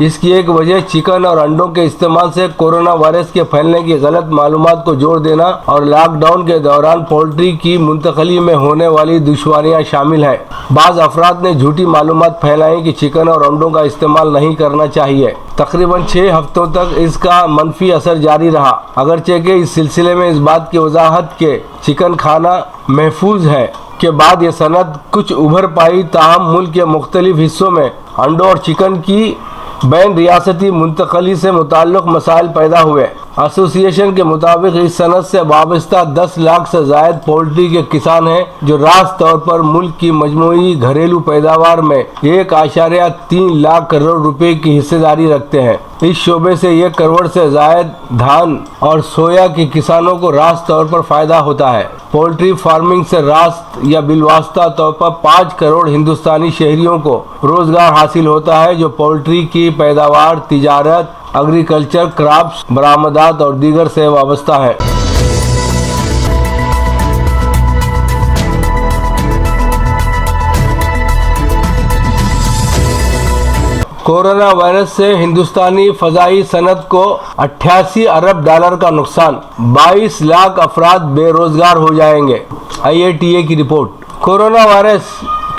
اس کی ایک وجہ چکن اور انڈوں کے استعمال سے کورونا وائرس کے پھیلنے کی غلط معلومات کو جوڑ دینا اور لاک ڈاؤن کے دوران پولٹری کی منتقلی میں ہونے والی دشواریاں شامل ہیں۔ بعض افراد نے جھوٹی معلومات پھیلائی کہ چکن اور انڈوں کا استعمال نہیں کرنا چاہیے۔ تقریباً 6 ہفتوں تک اس کا منفی اثر جاری رہا، اگرچہ کہ اس سلسلے میں اس بات کی وضاحت کہ چکن کھانا محفوظ ہے کے بعد یہ صنعت کچھ ابھر پائی، تاہم ملک کے مختلف حصوں میں انڈوں اور چکن کی بین ریاستی منتقلی سے متعلق مسائل پیدا ہوئے۔ ایسوسی ایشن کے مطابق اس صنعت سے وابستہ 10 لاکھ سے زائد پولٹری کے کسان ہیں جو راست طور پر ملک کی مجموعی گھریلو پیداوار میں 1.3 لاکھ کروڑ روپے کی حصہ داری رکھتے ہیں۔ اس شعبے سے 1 کروڑ سے زائد دھان اور سویا کے کسانوں کو راست طور پر فائدہ ہوتا ہے۔ پولٹری فارمنگ سے راست یا بالواسطہ طور پر 5 کروڑ ہندوستانی شہریوں کو روزگار حاصل ہوتا ہے جو پولٹری کی پیداوار، تجارت، ایگریکلچر، کراپس، برآمدات اور دیگر سے وابستہ ہیں۔ کورونا وائرس سے ہندوستانی فضائی صنعت کو 88 ارب ڈالر کا نقصان، 22 لاکھ افراد بے روزگار ہو جائیں گے۔ IATA کی رپورٹ۔ کورونا وائرس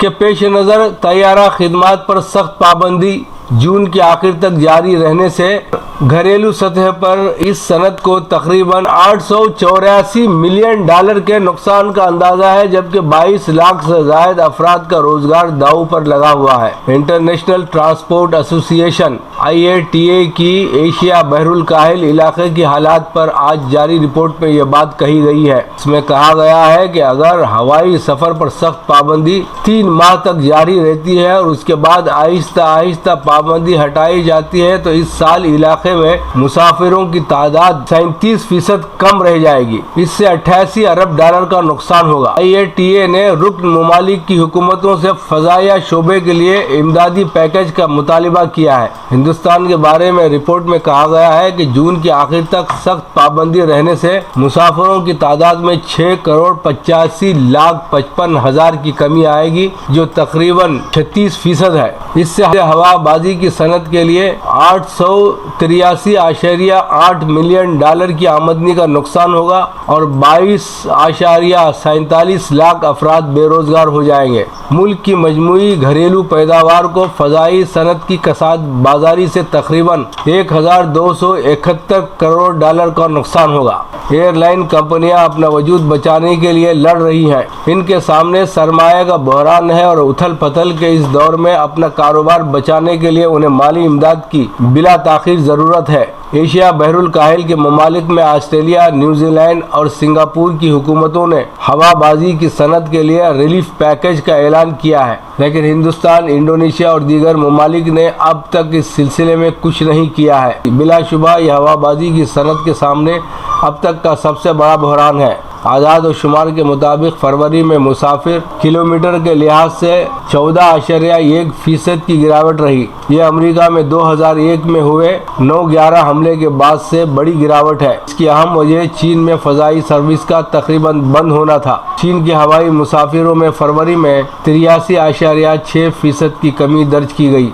کے پیش نظر طیارہ خدمات پر سخت پابندی جون کے آخر تک جاری رہنے سے گھریلو سطح پر اس صنعت کو تقریباً 884 ملین ڈالر کے نقصان کا اندازہ ہے، جبکہ 22 لاکھ سے زائد افراد کا روزگار داؤ پر لگا ہوا ہے۔ انٹرنیشنل ٹرانسپورٹ ایسوسی ایشن IATA کی ایشیا بحر الکاہل علاقے کی حالات پر آج جاری رپورٹ میں یہ بات کہی گئی ہے۔ اس میں کہا گیا ہے کہ اگر ہوائی سفر پر سخت پابندی 3 ماہ تک جاری رہتی ہے اور اس کے بعد آہستہ آہستہ پابندی ہٹائی جاتی ہے تو اس سال علاقے میں مسافروں کی تعداد 37% کم رہ جائے گی۔ اس سے 88 ارب ڈالر کا نقصان ہوگا۔ IATA نے رکن ممالک کی حکومتوں سے فضائیہ شعبے کے لیے امدادی پیکج کا مطالبہ کیا ہے۔ ہندوستان کے بارے میں رپورٹ میں کہا گیا ہے کہ جون کے آخر تک سخت پابندی رہنے سے مسافروں کی تعداد میں 6 کروڑ 85 لاکھ 55 ہزار کی کمی آئے گی، جو تقریباً 36% ہے۔ اس سے ہوا بازی کی صنعت کے لیے 883.8 ملین ڈالر کی آمدنی کا نقصان ہوگا اور 22.47 لاکھ افراد بے روزگار ہو جائیں گے۔ ملک کی مجموعی گھریلو پیداوار کو فضائی صنعت کی کساد بازاری سے تقریباً 1271 کروڑ ڈالر کا نقصان ہوگا۔ ایئر لائن کمپنیاں اپنا وجود بچانے کے لیے لڑ رہی ہیں۔ ان کے سامنے سرمایہ کا بحران ہے اور اتھل پتھل کے اس دور میں اپنا کاروبار بچانے کے لیے انہیں مالی امداد کی بلا تاخیر ضرورت ہے۔ ایشیا بحر الکاہل کے ممالک میں آسٹریلیا، نیوزی لینڈ اور سنگاپور کی حکومتوں نے ہوا بازی کی صنعت کے لیے ریلیف پیکج کا اعلان کیا ہے، لیکن ہندوستان، انڈونیشیا اور دیگر ممالک نے اب تک اس سلسلے میں کچھ نہیں کیا ہے۔ بلا شبہ یہ ہوا بازی کی صنعت کے سامنے اب تک کا سب سے بڑا بحران ہے۔ اعداد و شمار کے مطابق فروری میں مسافر کلومیٹر کے لحاظ سے 14.1% کی گراوٹ رہی۔ یہ امریکہ میں 2001 میں ہوئے 9/11 حملے کے بعد سے بڑی گراوٹ ہے۔ اس کی اہم وجہ چین میں فضائی سروس کا تقریباً بند ہونا تھا۔ چین کے ہوائی مسافروں میں فروری میں 83.6% کی کمی درج کی گئی۔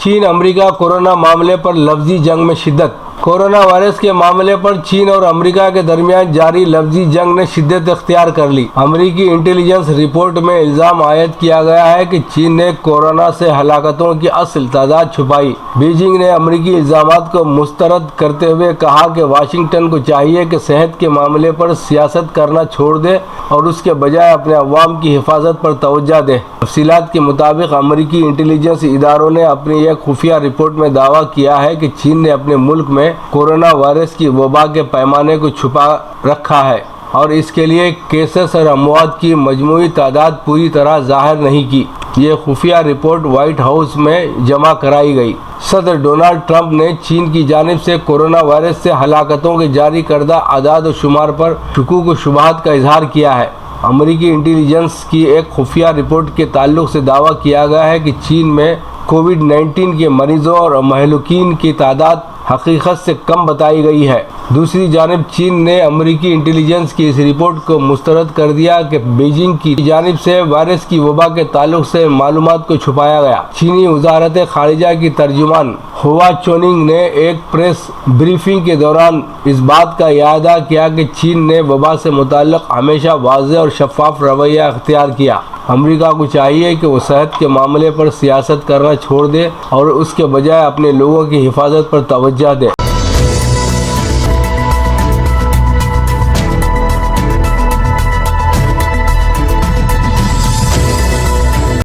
چین امریکہ کورونا معاملے پر لفظی جنگ میں شدت۔ کورونا وائرس کے معاملے پر چین اور امریکہ کے درمیان جاری لفظی جنگ نے شدت اختیار کر لی۔ امریکی انٹیلیجنس رپورٹ میں الزام عائد کیا گیا ہے کہ چین نے کورونا سے ہلاکتوں کی اصل تعداد چھپائی۔ بیجنگ نے امریکی الزامات کو مسترد کرتے ہوئے کہا کہ واشنگٹن کو چاہیے کہ صحت کے معاملے پر سیاست کرنا چھوڑ دے اور اس کے بجائے اپنے عوام کی حفاظت پر توجہ دے۔ تفصیلات کے مطابق امریکی انٹیلیجنس اداروں نے اپنی ایک خفیہ رپورٹ میں دعویٰ کیا ہے کہ چین نے اپنے ملک میں کورونا وائرس کی وبا کے پیمانے کو چھپا رکھا ہے اور اس کے لیے کیسز اور اموات کی مجموعی تعداد پوری طرح ظاہر نہیں کی۔ یہ خفیہ رپورٹ وائٹ ہاؤس میں جمع کرائی گئی۔ صدر ڈونلڈ ٹرمپ نے چین کی جانب سے کورونا وائرس سے ہلاکتوں کے جاری کردہ اعداد و شمار پر شکوک و شبہات کا اظہار کیا ہے۔ امریکی انٹیلیجنس کی ایک خفیہ رپورٹ کے تعلق سے دعویٰ کیا گیا ہے کہ چین میں کووڈ-19 کے مریضوں اور مہلوکین کی تعداد حقیقت سے کم بتائی گئی ہے۔ دوسری جانب چین نے امریکی انٹیلیجنس کی اس رپورٹ کو مسترد کر دیا کہ بیجنگ کی جانب سے وائرس کی وبا کے تعلق سے معلومات کو چھپایا گیا۔ چینی وزارت خارجہ کی ترجمان ہوا چونگ نے ایک پریس بریفنگ کے دوران اس بات کا اعادہ کیا کہ چین نے وبا سے متعلق ہمیشہ واضح اور شفاف رویہ اختیار کیا۔ امریکہ کو چاہیے کہ وہ صحت کے معاملے پر سیاست کرنا چھوڑ دے اور اس کے بجائے اپنے لوگوں کی حفاظت پر توجہ دے۔